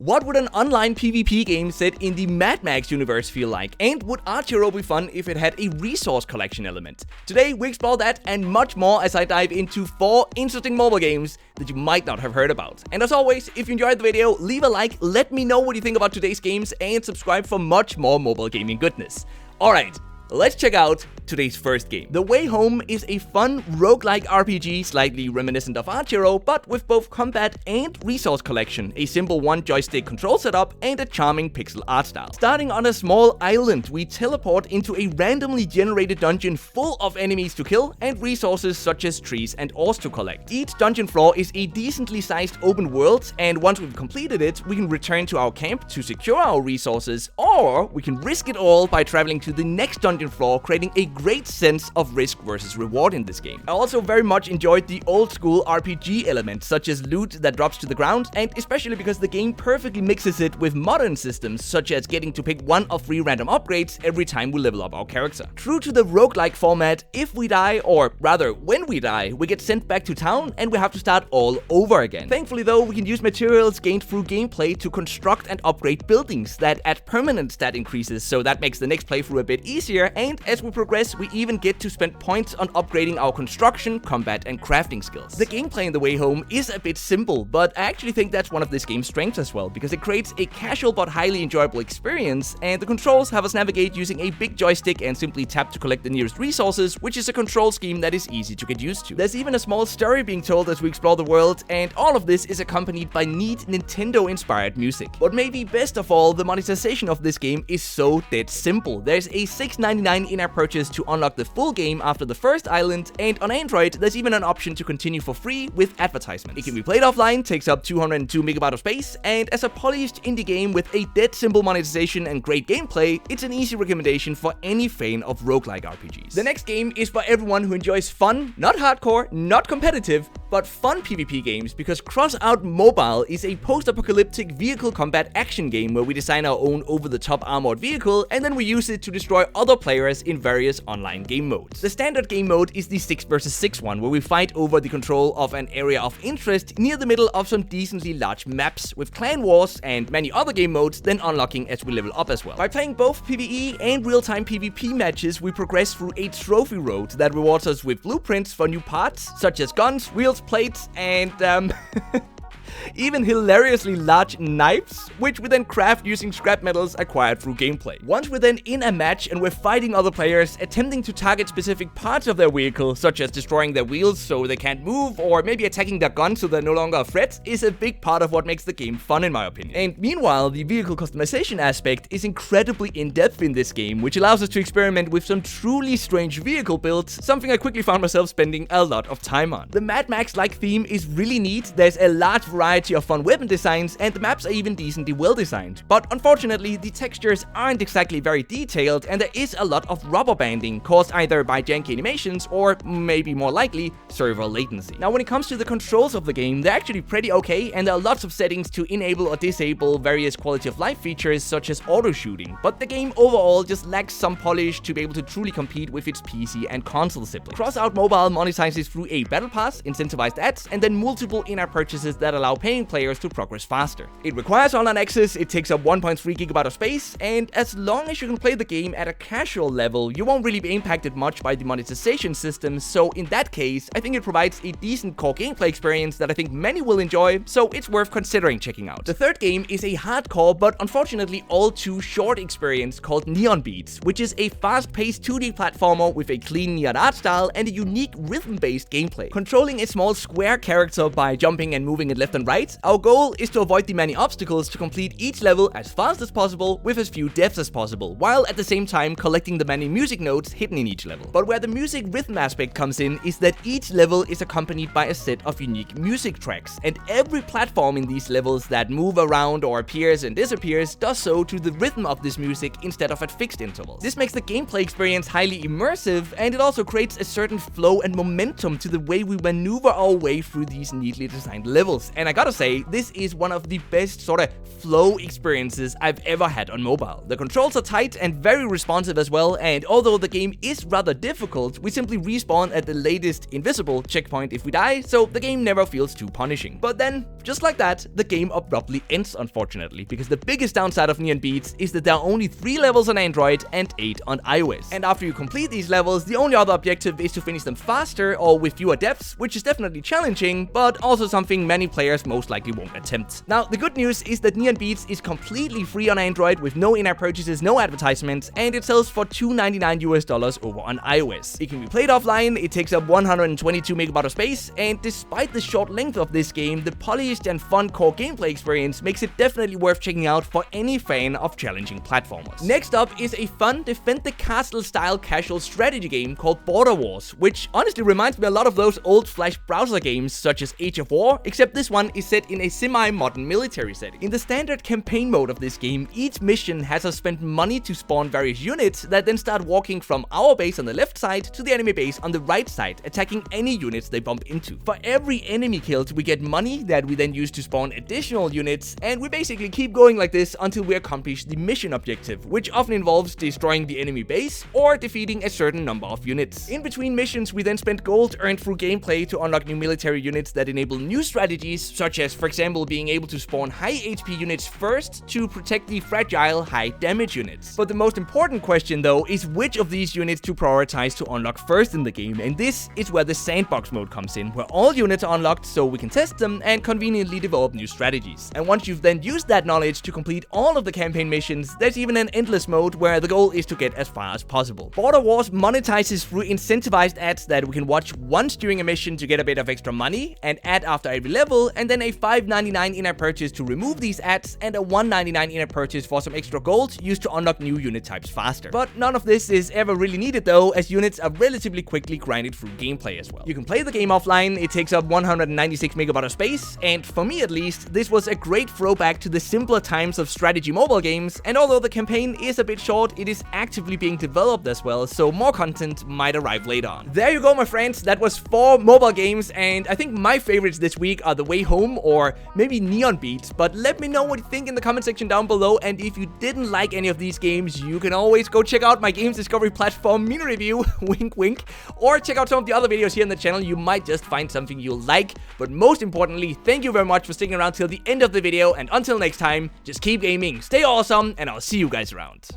What would an online PvP game set in the Mad Max universe feel like? And would Archero be fun if it had a resource collection element? Today we explore that and much more as I dive into 4 interesting mobile games that you might not have heard about. And as always, if you enjoyed the video, leave a like, let me know what you think about today's games, and subscribe for much more mobile gaming goodness. Alright, let's check out today's first game. The Way Home is a fun roguelike RPG slightly reminiscent of Archero, but with both combat and resource collection, a simple one-joystick control setup, and a charming pixel art style. Starting on a small island, we teleport into a randomly generated dungeon full of enemies to kill and resources such as trees and ores to collect. Each dungeon floor is a decently sized open world, and once we've completed it, we can return to our camp to secure our resources, or we can risk it all by traveling to the next dungeon floor, creating a great sense of risk versus reward in this game. I also very much enjoyed the old school RPG elements, such as loot that drops to the ground, and especially because the game perfectly mixes it with modern systems, such as getting to pick one of 3 random upgrades every time we level up our character. True to the roguelike format, if we die, or rather when we die, we get sent back to town and we have to start all over again. Thankfully though, we can use materials gained through gameplay to construct and upgrade buildings that add permanent stat increases, so that makes the next playthrough a bit easier, and as we progress, we even get to spend points on upgrading our construction, combat, and crafting skills. The gameplay in The Way Home is a bit simple, but I actually think that's one of this game's strengths as well, because it creates a casual but highly enjoyable experience, and the controls have us navigate using a big joystick and simply tap to collect the nearest resources, which is a control scheme that is easy to get used to. There's even a small story being told as we explore the world, and all of this is accompanied by neat Nintendo-inspired music. But maybe best of all, the monetization of this game is so dead simple. There's a $6.99 in-app purchase to unlock the full game after the first island, and on Android, there's even an option to continue for free with advertisements. It can be played offline, takes up 202 MB of space, and as a polished indie game with a dead simple monetization and great gameplay, it's an easy recommendation for any fan of roguelike RPGs. The next game is for everyone who enjoys fun, not hardcore, not competitive, but fun PvP games, because Crossout Mobile is a post-apocalyptic vehicle combat action game where we design our own over-the-top armored vehicle and then we use it to destroy other players in various online game modes. The standard game mode is the 6 vs 6 one, where we fight over the control of an area of interest near the middle of some decently large maps, with clan wars and many other game modes then unlocking as we level up as well. By playing both PvE and real-time PvP matches, we progress through a trophy road that rewards us with blueprints for new parts, such as guns, wheels, plates, and even hilariously large knives, which we then craft using scrap metals acquired through gameplay. Once we're then in a match and we're fighting other players, attempting to target specific parts of their vehicle, such as destroying their wheels so they can't move, or maybe attacking their gun so they're no longer a threat, is a big part of what makes the game fun in my opinion. And meanwhile, the vehicle customization aspect is incredibly in-depth in this game, which allows us to experiment with some truly strange vehicle builds, something I quickly found myself spending a lot of time on. The Mad Max-like theme is really neat. There's a large variety of fun weapon designs, and the maps are even decently well designed. But unfortunately, the textures aren't exactly very detailed, and there is a lot of rubber banding caused either by janky animations or, maybe more likely, server latency. Now, when it comes to the controls of the game, they're actually pretty okay, and there are lots of settings to enable or disable various quality of life features such as auto shooting, but the game overall just lacks some polish to be able to truly compete with its PC and console siblings. Crossout Mobile monetizes through a battle pass, incentivized ads, and then multiple in-app purchases that allow paying players to progress faster. It requires online access, it takes up 1.3 GB of space, and as long as you can play the game at a casual level, you won't really be impacted much by the monetization system, so in that case, I think it provides a decent core gameplay experience that I think many will enjoy, so it's worth considering checking out. The third game is a hardcore but unfortunately all too short experience called Neon Beats, which is a fast-paced 2D platformer with a clean neon art style and a unique rhythm-based gameplay. Controlling a small square character by jumping and moving it left and right, our goal is to avoid the many obstacles to complete each level as fast as possible with as few deaths as possible, while at the same time collecting the many music notes hidden in each level. But where the music rhythm aspect comes in is that each level is accompanied by a set of unique music tracks, and every platform in these levels that move around or appears and disappears does so to the rhythm of this music instead of at fixed intervals. This makes the gameplay experience highly immersive, and it also creates a certain flow and momentum to the way we maneuver our way through these neatly designed levels. And I gotta gotta say, this is one of the best sort of flow experiences I've ever had on mobile. The controls are tight and very responsive as well, and although the game is rather difficult, we simply respawn at the latest invisible checkpoint if we die, so the game never feels too punishing. But then, just like that, the game abruptly ends, unfortunately, because the biggest downside of Neon Beats is that there are only 3 levels on Android and 8 on iOS. And after you complete these levels, the only other objective is to finish them faster or with fewer deaths, which is definitely challenging, but also something many players most likely won't attempt. Now, the good news is that Neon Beats is completely free on Android with no in-app purchases, no advertisements, and it sells for $2.99 over on iOS. It can be played offline, it takes up 122 megabytes of space, and despite the short length of this game, the polished and fun core gameplay experience makes it definitely worth checking out for any fan of challenging platformers. Next up is a fun defend the castle style casual strategy game called Border Wars, which honestly reminds me a lot of those old Flash browser games such as Age of War, except this one is set in a semi-modern military setting. In the standard campaign mode of this game, each mission has us spend money to spawn various units that then start walking from our base on the left side to the enemy base on the right side, attacking any units they bump into. For every enemy killed, we get money that we then use to spawn additional units, and we basically keep going like this until we accomplish the mission objective, which often involves destroying the enemy base or defeating a certain number of units. In between missions, we then spend gold earned through gameplay to unlock new military units that enable new strategies, such as, for example, being able to spawn high HP units first to protect the fragile high damage units. But the most important question though is which of these units to prioritize to unlock first in the game, and this is where the sandbox mode comes in, where all units are unlocked so we can test them and conveniently develop new strategies. And once you've then used that knowledge to complete all of the campaign missions, there's even an endless mode where the goal is to get as far as possible. Border Wars monetizes through incentivized ads that we can watch once during a mission to get a bit of extra money, an ad after every level, and then a $5.99 in-app purchase to remove these ads, and a $1.99 in-app purchase for some extra gold used to unlock new unit types faster. But none of this is ever really needed though, as units are relatively quickly grinded through gameplay as well. You can play the game offline, it takes up 196 megabytes of space, and for me at least, this was a great throwback to the simpler times of strategy mobile games, and although the campaign is a bit short, it is actively being developed as well, so more content might arrive later on. There you go, my friends, that was 4 mobile games, and I think my favorites this week are The Way Home or maybe Neon Beats, but let me know what you think in the comment section down below, and if you didn't like any of these games, you can always go check out my games discovery platform mini review, wink wink, or check out some of the other videos here on the channel. You might just find something you'll like, but most importantly, thank you very much for sticking around till the end of the video, and until next time, just keep gaming, stay awesome, and I'll see you guys around.